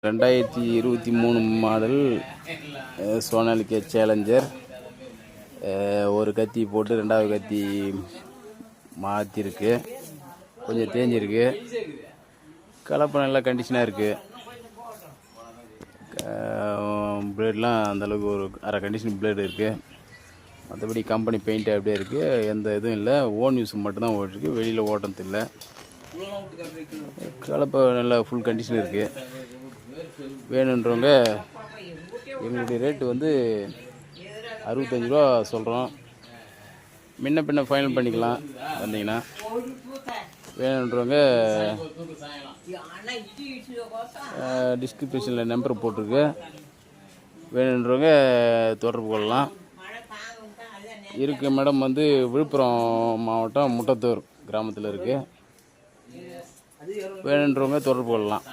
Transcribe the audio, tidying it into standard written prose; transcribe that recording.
2023 model Sonalika challenger. ஒரு கத்தி போட்டு ரெண்டாவது கத்தி மாற்றிருக்கு, கொஞ்சம் தேஞ்சிருக்கு. கலப்பை நல்ல கண்டிஷனாக இருக்குது. பிளேட்லாம் அந்தளவுக்கு ஒரு அரை கண்டிஷன் பிளேடு இருக்குது. மற்றபடி கம்பெனி பெயிண்ட் அப்படியே இருக்குது, எந்த இதுவும் இல்லை. ஓன் யூஸ் மட்டும்தான் ஓட்டிருக்கு, வெளியில் ஓட்டுறது இல்லை. கலப்பை நல்லா ஃபுல் கண்டிஷன் இருக்குது. வேணுன்றவங்க எங்களுடைய ரேட்டு வந்து 65 ரூபா சொல்கிறோம். முன்ன பின்ன ஃபைனல் பண்ணிக்கலாம் வந்தீங்கன்னா. வேணுன்றவங்க டிஸ்கிரிப்ஷனில் நம்பர் போட்டிருக்கு, வேணுன்றவங்க தொடர்பு கொள்ளலாம். இருக்குது மேடம், வந்து விழுப்புரம் மாவட்டம் முட்டத்தூர் கிராமத்தில் இருக்குது. வேணுன்றவங்க தொடர்பு கொள்ளலாம்.